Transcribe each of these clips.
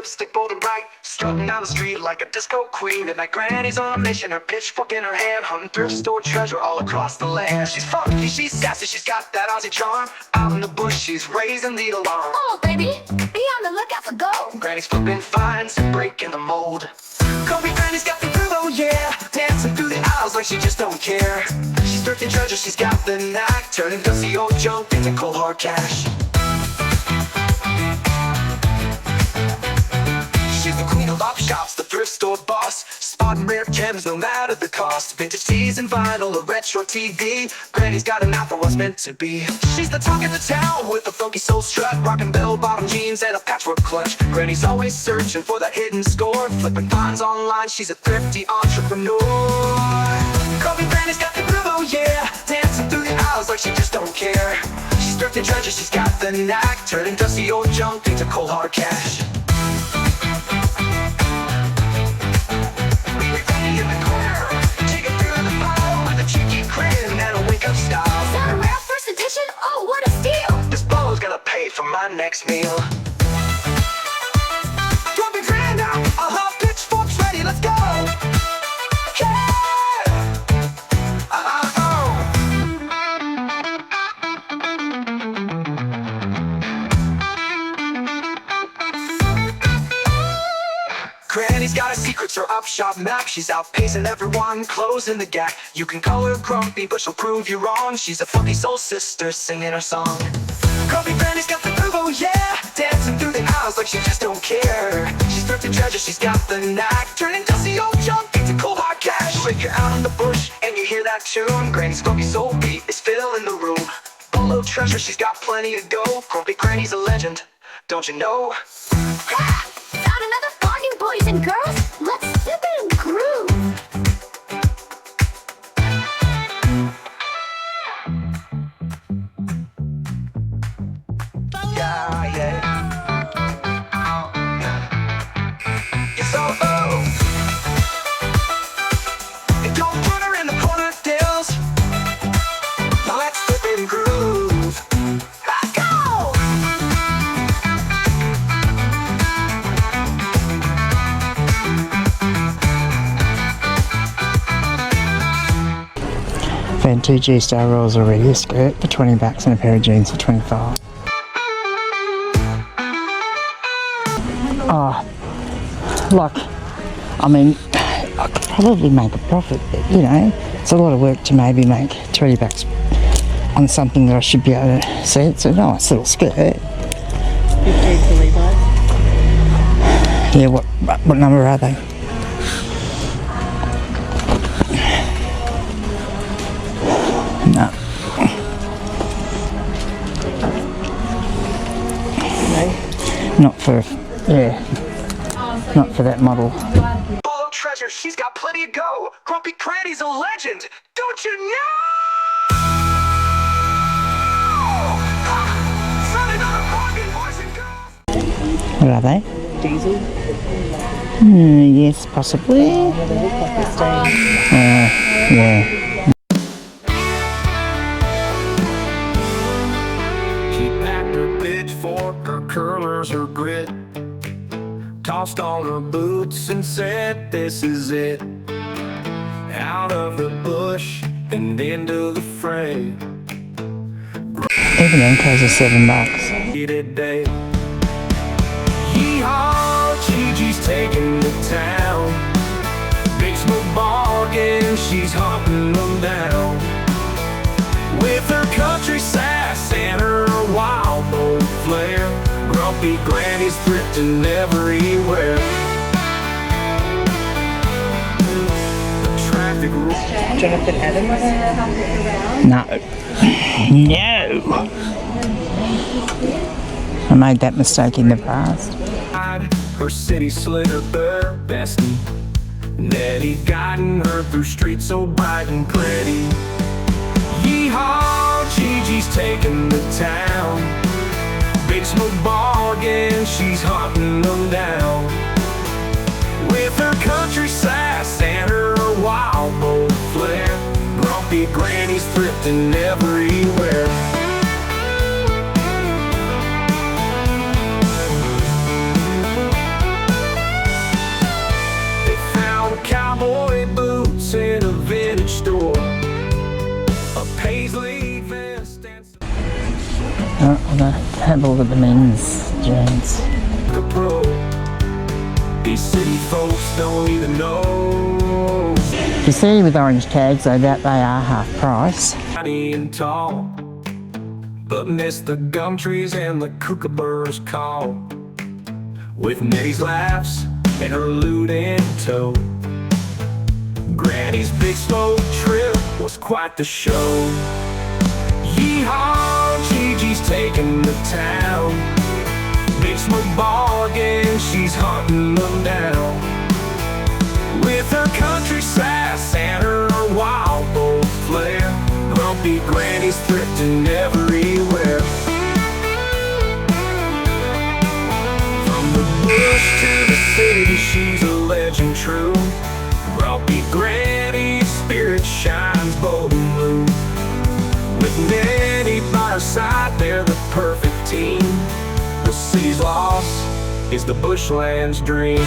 lipstick bold and bright, strutting down the street like a disco queen. And my granny's on a mission, her pitchfork in her hand, hunting thrift store treasure all across the land. She's funky, she's sassy, she's got that Aussie charm. Out in the bush, she's raising the alarm. Oh, baby, be on the lookout for gold. Granny's flipping finds and breaking the mold. Kobe Granny's got the groove, oh yeah, dancing through the aisles like she just don't care. She's thrifting treasure, she's got the knack, turning dusty old junk into cold hard cash. She's the queen of op shops, the thrift store boss, spotting rare gems no matter the cost. Vintage tees and vinyl, a retro TV, Granny's got an eye for what's meant to be. She's the talk of the town with a funky soul strut, rocking bell-bottom jeans and a patchwork clutch. Granny's always searching for that hidden score, flipping finds online, she's a thrifty entrepreneur. Kobe Granny's got the groove, oh yeah, dancing through the aisles like she just don't care. She's thrifting treasure, she's got the knack, turning dusty old junk into cold hard cash. In the corner, taking through the pile with a cheeky grin and a wink of style. Is that a rare first edition? Oh, what a steal! This ball's gonna pay for my next meal. Drop your grand out, pitchforks ready, let's go! Yeah! Granny's got her secrets, her up shop map. She's outpacing everyone, closing the gap. You can call her grumpy, but she'll prove you wrong. She's a funky soul sister singing her song. Kobe Granny's got the groove, oh yeah, dancing through the aisles like she just don't care. She's thrifting treasure, she's got the knack, turning dusty old junk into cold hard cash. If you're out in the bush and you hear that tune, Granny's funky soul beat is filling the room. Below treasure, she's got plenty to go. Grumpy Granny's a legend, don't you know? Ah! Found another bargain, boys and girls. Let's dip it and groove. Yeah, yeah. It's all and don't put her in the corner deals. Now let's dip and groove. Let's go! Found two G-Star rolls already, a skirt for $20 and a pair of jeans for $25. Oh, like, I mean, I could probably make a profit, but, you know, it's a lot of work to maybe make $20 on something that I should be able to see. It's a nice little skirt. 15 for Levi's. Yeah, what number are they? No. Not for, yeah, not for that model. Below treasure, she's got plenty to go. Grumpy Granny's a legend, don't you know? Running on a bargain, boys and girls. What are they? Diesel. Yes, possibly. Yeah. Her curlers, her grit, tossed on her boots and said, this is it. Out of the bush and into the fray. Even then, close is $7. Today. Yeehaw, Gigi's taking the town. Big smoke bargain, she's hunting them down. With her country sass and her wild bold flair, Grumpy Granny's thrifting everywhere. The traffic Jonathan Adams. No. No. I made that mistake in the past. her city slitter bare bestie. Nettie guiding her through streets so bright and pretty. Yeehaw, Gigi's taking the town. Big smoke bargain, she's hunting them down. With her country sass and her wild bold flair, Grumpy Granny's thrifting everywhere. I'm gonna have a look at the men's jeans. A pro. These city folks don't even know. You see with orange tags though that they are half price. Tiny and tall, but miss the gum trees and the kookaburras call. With Nettie's laughs and her lute in tow, Granny's big slow trip was quite the show. Yeehaw, Gigi's taking the town. Big smoke bargain, she's hunting them down. With her country sass and her wild bold flair, Grumpy Granny's thrifting everywhere. From the bush to the city, she's a legend true. Grumpy Granny's spirit shines bold and blue. With Nettie by her side, they're the perfect team. The city's loss is the bushland's dream.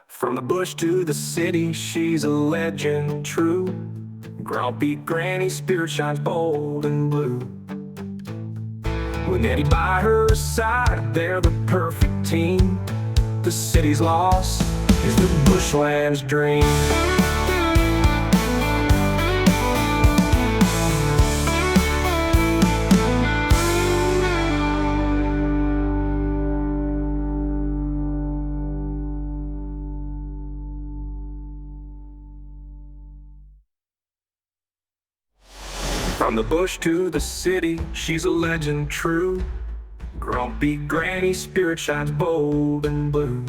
From the bush to the city, she's a legend true. Grumpy Granny's spirit shines bold and blue. With Eddie by her side, they're the perfect team. The city's loss is the bushland's dream. From the bush to the city, she's a legend true. Grumpy Granny's spirit shines bold and blue.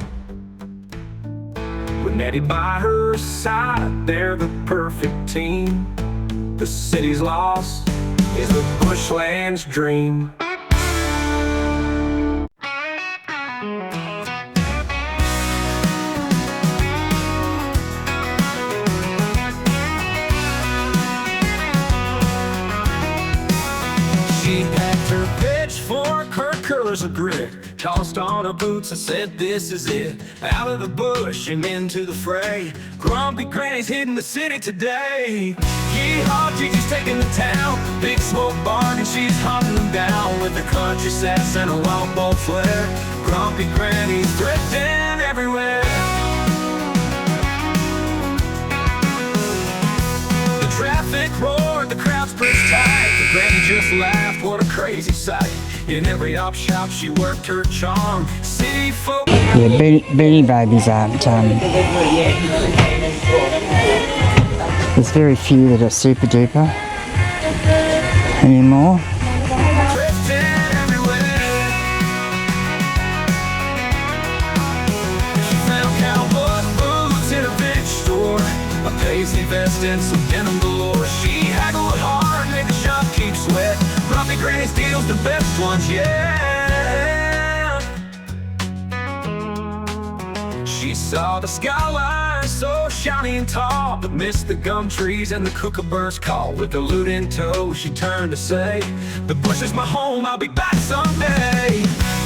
With Nettie by her side, they're the perfect team. The city's loss is the bushland's dream. She packed her pitchfork, her curlers of grit, tossed on her boots and said, "This is it." Out of the bush and into the fray, Grumpy Granny's hitting the city today. Yeehaw, Gigi's taking the town. Big smoke bargain, she's hunting them down. With her country sass and a wild bold flair, Grumpy Granny's thrifting everywhere. The traffic roared, the crowds pushed tight, but Granny just laughed, what a crazy sight. In every op shop she worked her charm. City folk. Yeah, Beanie Babies aren't. There's very few that are super duper anymore. Thrifting everywhere. She found cowboy boots in a vintage store, a paisley vest and some denim galore. She haggled hard, made the shop keep sweat. Grumpy Granny's deals the best ones yet. She saw the skyline so shiny and tall, but missed the gum trees and the kookaburras call. With the lute in tow, she turned to say, "The bush is my home, I'll be back someday."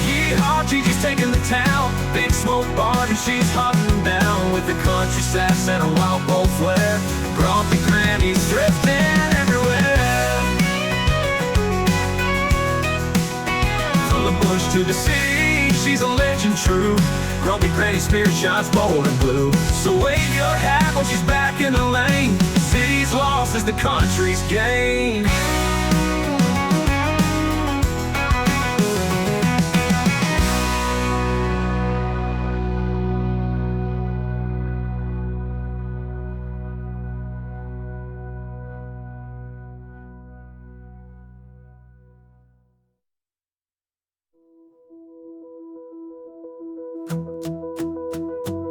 Yeehaw, Gigi's taking the town. Big smoke bargain, she's hunting them down. With the country sass and a wild bold flair, Grumpy Granny's thrifting everywhere. From the bush to the city, she's a legend true. Grumpy Granny's spirit shines bold and blue. So wave your hat when she's back in the lane. The city's lost as the country's gain.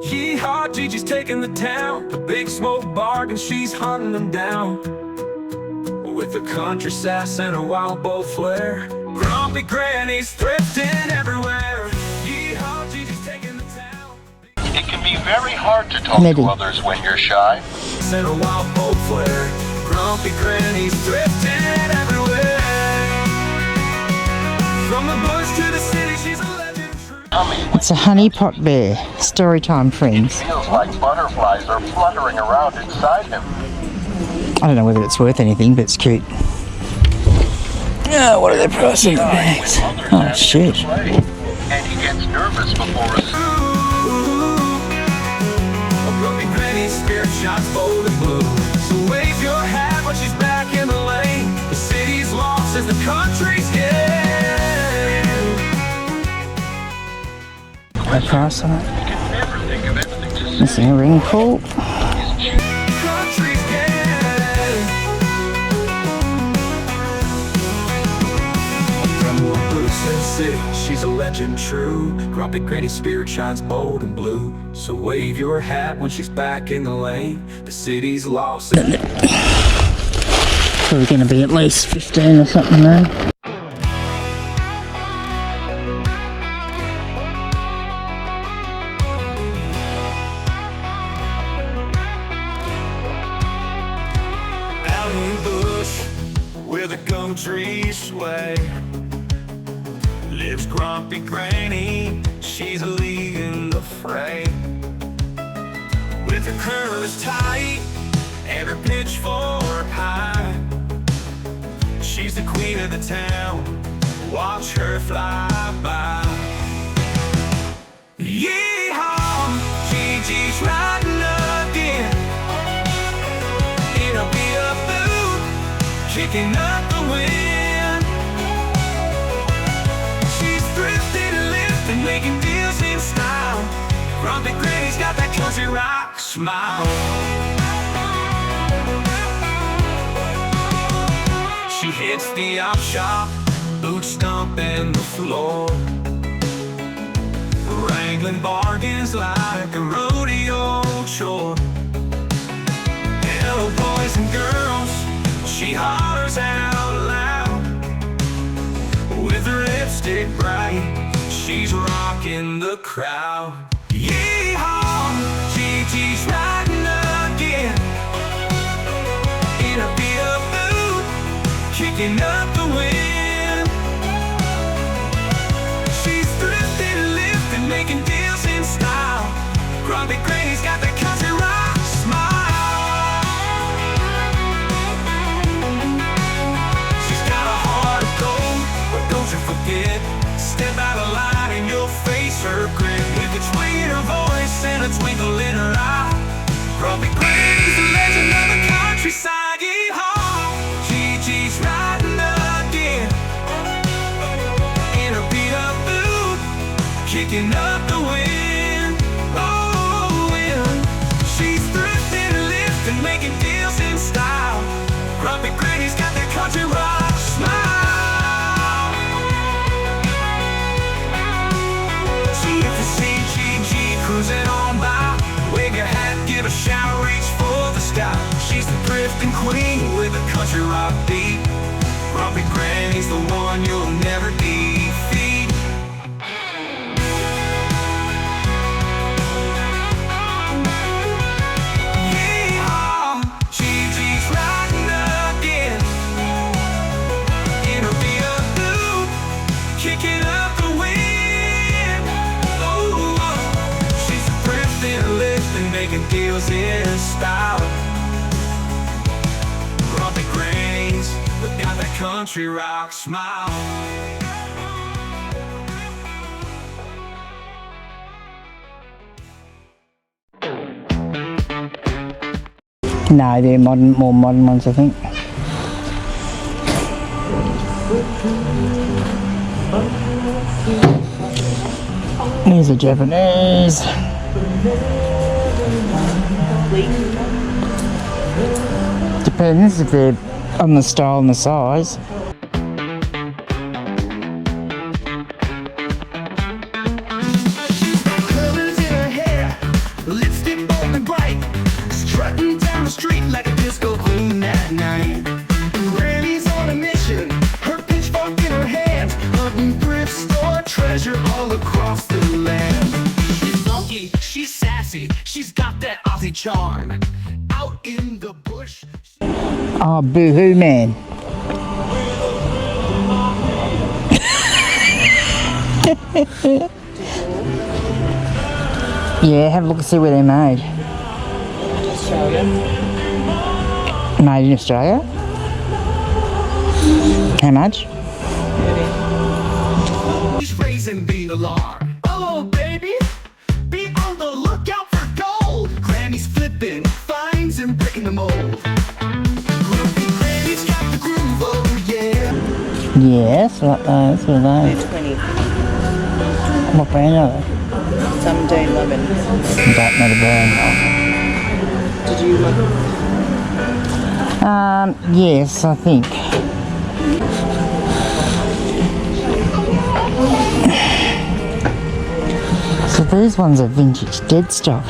Yeehaw, Gigi's taking the town. The big smoke bargain, she's hunting them down. With a country sass and a wild bold flair, Grumpy Granny's thrifting everywhere. Yeehaw, Gigi's taking the town. It can be very hard to talk Maybe. to others when you're shy. Send a wild boat flare. Grumpy grannies thrifting everywhere. From the bush to the city, she's a legend true. Tummy It's a honey pot bear. Story time, friends. feels like butterflies are fluttering around inside him. I don't know whether it's worth anything, but it's cute. Oh, what are they pricing the bags? Oh, shit. And he gets nervous before a A grumpy granny spirit shots bold and blue. So wave your hat when she's back in the lane. The city's lost as the country's gained. A price on it. never think of everything to say. Missing a ring pull. Country's gained. From the Bush to the city, she's a legend true. Grumpy granny spirit shines bold and blue. So wave your hat when she's back in the lane. The city's lost. Probably going to be at least 15 or something though. Out in the bush, where the gum trees sway, lives grumpy granny, she's a lead in the fray. With her curls tight and her pitchfork high, she's the queen of the town, watch her fly by. Yeehaw, Gigi's riding again in a beat-up boot, kicking up the wind. She's thrifting and lifting, making deals in style. Grumpy granny's got that country rock smile. She hits the op shop, boots stomping the floor, wrangling bargains like a rodeo chore. Hello boys and girls, she hollers out loud. With her lipstick bright, she's rocking the crowd. Yeehaw, Gigi's riding again in a beat-up boot, kicking up the wind. She's thrifting and lifting, making deals in style. Grumpy granny's got that country rock smile. She's got a heart of gold, but don't you forget, step out of line and you'll face her grit. With a twang in her voice and a twinkle in her eye, Grumpy granny's the legend of the countryside. Yeehaw, Gigi's riding again in a beat-up boot, kicking up the wind. Oh, wind. She's thrifting and lifting, making deals in style. Grumpy granny's got that country rock smile. So if you see Gigi cruising on by, wave your hat, give a shout, reach for the sky. She's the thrifting queen with a country rock beat. Grumpy granny's the one you'll never defeat. Yeehaw, Gigi's riding again in a beat-up boot, kicking up the wind. Oh, she's thrifting and lifting, making deals in style. Grumpy grannies, but got that country rock smile. No, they're modern, more modern ones, I think. These are Japanese. Depends if they're on the style and the size. Curls in her hair, lipstick bold and bright, strutting down the street like a disco queen at night. Granny's on a mission, her pitchfork in her hand, hunting thrift store treasure all across the land. She's funky, she's savvy. saucy. She's got that Aussie charm. Out in the bush. Oh, boo-hoo, man. Yeah, have a look and see where they're made. Australia. Made in Australia? How much? She's raising the alarm. Oh, baby, be on the lookout for gold. Granny's flipping finds and breaking the mold. Groovy Granny's got the groove, oh yeah. Yes, like those. What are They're those? 20. What brand are they? Some Dune lemons. Don't know the brand. Did you look? Yes, I think. So these ones are vintage dead stock.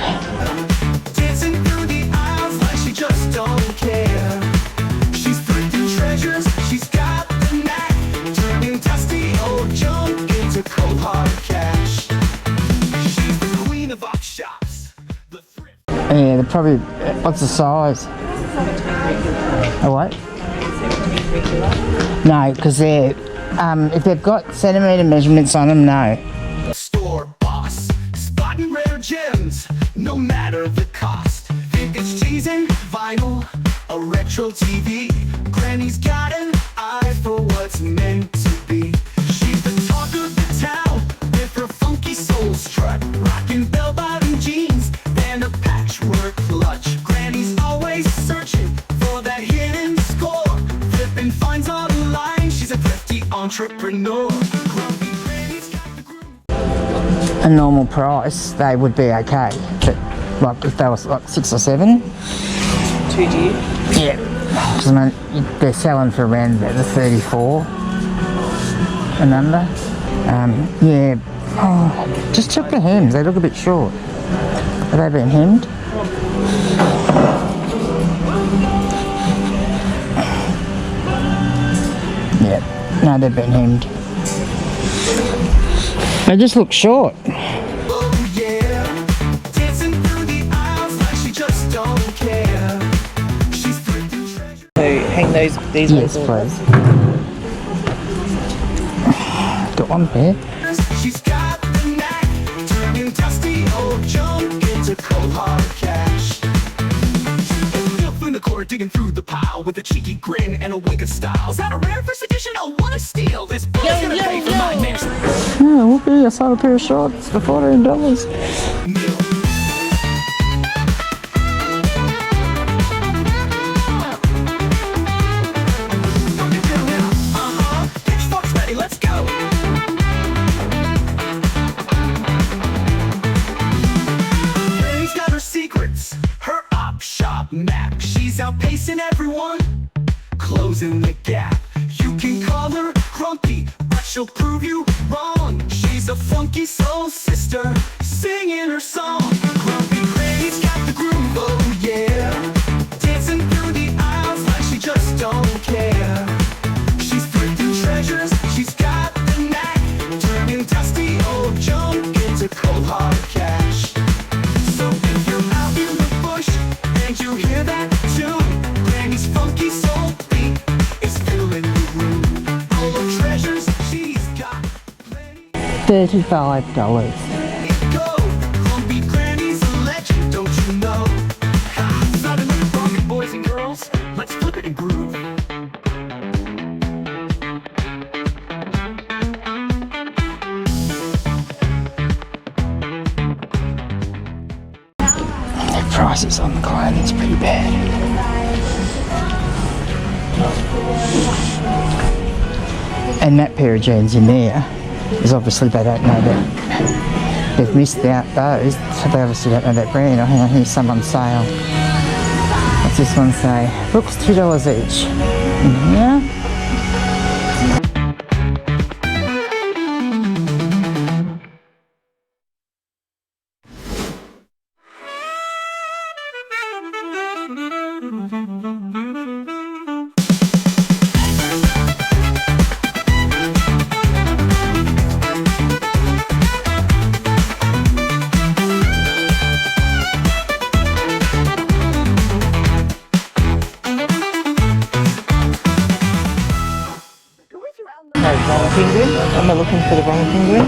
Dancing through the aisles like she just don't care. She's thrifting treasures, she's got the knack. Turning dusty old junk into cold hard cash. She's the queen of op shops. The thrift. Yeah, they're probably. What's the size? Oh, what? No, because they're. If they've got centimetre measurements on them, no. Store boss, spotting rare gems, no matter the cost. Vintage teasing, vinyl, a retro TV. Granny's got an eye for what's meant to be. She's the talk of the town with her funky soul strut, rocking bell-bottom jeans and a patchwork clutch. Granny's always searching for that hidden score, flipping finds online. She's a thrifty entrepreneur. Grumpy Granny's got the groove. A normal price, they would be okay. But like if they was like 6 or 7, 2G. yeah. Because I mean, they're selling for around about the 34 and under. Yeah. Oh, just check the hems. They look a bit short. Have they been hemmed? Yeah. No, they've been hemmed. They just look short. Oh yeah, dancing through the aisles like she just don't care. She's thrifting treasure. So hang these Yes, ones all please. Got one pair. She's got the knack, turning dusty old junk into cold hard cash. Filth in the corner, digging through the pile with a cheeky grin and a wink of style. Is that a rare first edition? I wanna steal this book's gonna pay for my mix. Yeah, whoopee, I sold a pair of shorts for $14. Pitchfork's ready, let's go. Granny's got her secrets, her op shop map. She's outpacing everyone, closing the gap. You can call her grumpy, but she'll prove you wrong. She's a funky soul sister, singing her song. Grumpy Granny's got the groove, oh yeah. Dancing through the aisles like she just don't care. She's thrifting treasures, she's got the knack, turning dusty old junk into cold hard cash. So if you're out in the bush and you hear that tune, Granny's funky soul beat is filling the room. All the treasures she's got plenty. $35. Go, Grumpy Granny's a legend, don't you know? Ha, it's not enough rocket, boys and girls. Let's flip it and groove. The prices on the clothing's pretty bad. And that pair of jeans in there is obviously they don't know that they've missed out those, so they obviously don't know that brand. Oh, hang on, here's some on sale. What's this one say? Looks $2 each. Yeah. looking for the wrong penguin?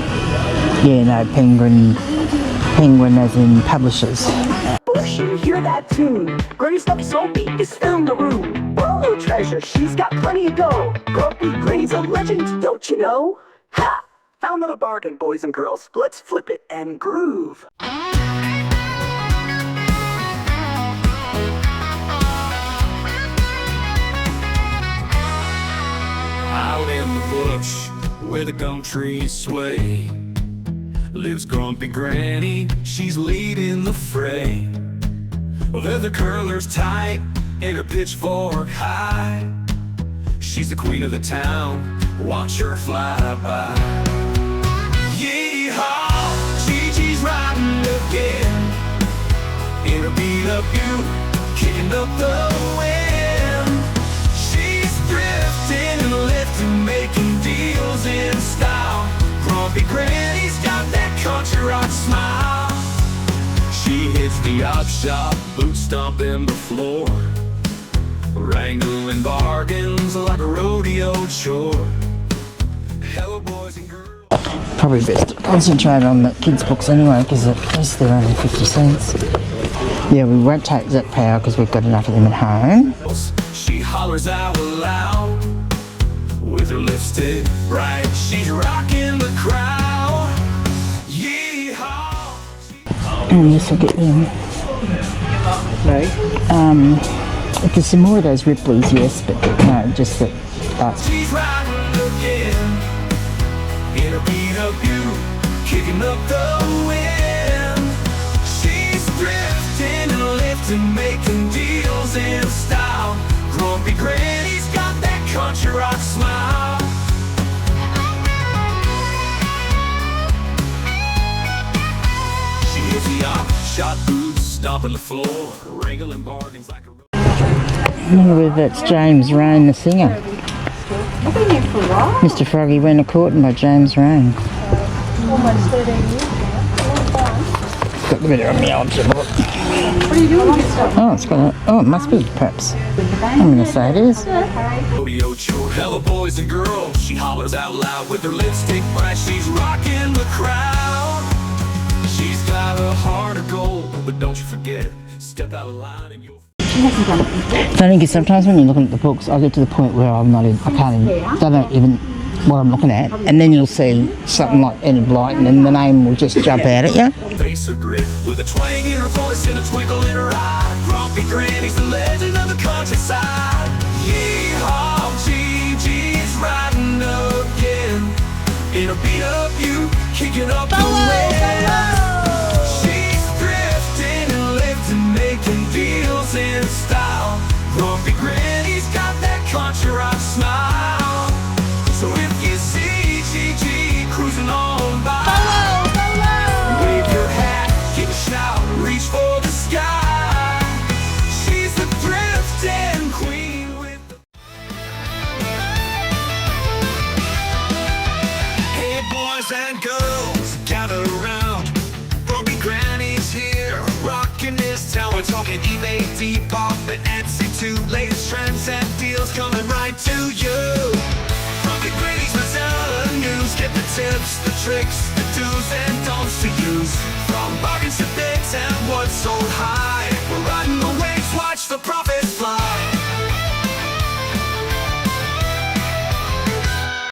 Yeah, no, penguin as in publishers. You hear that tune? Granny Stuffy Soapy is filling the room. Oh, treasure, she's got plenty of dough. Grumpy Granny's a legend, don't you know? Ha! Found another bargain, boys and girls. Let's flip it and groove. Out in the bush, where the gum trees sway, lives Grumpy Granny, she's leading the fray. Leather curlers tight, and her pitchfork high. She's the queen of the town, watch her fly by. Yee-haw, Gigi's riding again, in a beat-up ute, kicking up the wind. She's thrifting and lifting, making deals in style. Grumpy Granny's got that country rock smile. She hits the op shop, boot stomping the floor, wrangling bargains like a rodeo chore. Hello, boys and girls. Probably best to concentrate on the kids' books anyway, because at least they're only 50 cents. Yeah, we won't take that power because we've got enough of them at home. She hollers out loud, with her lipstick bright, she's rocking the crowd. Yeehaw! And this will get them. No. If there's some more of those Ripley's, yes, but no, just that. She's riding again, in a beat-up ute, kicking up the wind. She's thrifting and lifting, making deals in style. Grumpy Granny's got that country rock smile. She hits the op, shot boots, stomping the floor, wrangling bargains like a... I wonder whether that's James Rain, the singer. I've been here for a while. Mr. Froggy Went A-Courtin' by James Rain. Almost 13 years now. Got the bit of me on to look. What are you doing with this stuff? Oh, it's got a... Oh, it must be, perhaps. I'm going to say it is. Rodeo chore. Hello, boys and girls. She hollers out loud with her lipstick bright. She's rocking the crowd. She's got a heart of gold, but don't you forget, step out of line and you'll... Funny, because sometimes when you're looking at the books, I get to the point where I'm not even, I can't even, don't know even what I'm looking at, and then you'll see something like Enid Blyton and the name will just jump out at you. Face of grit, with a twang in her voice and a twinkle in her eye. Grumpy Granny's the legend of the countryside. Yee-haw, Gigi's riding again, in a beat-up ute, kicking up the wind. She's thrifting and lifting, making deals in style. Grumpy Granny's got that country rock smile. So if you see Gigi cruising on by, wave your hat, give a shout, reach for the sky. She's the thrifting queen with the... Hey boys and girls, gather around. Grumpy Granny's here, rocking this town. We're talking eBay, Depop, and Etsy too. Latest trends and deals coming right to you. Grumpy Granny's Resell news. Get the tips, the tricks, the do's and don'ts to use. From bargains to bigs and what's sold high, we're riding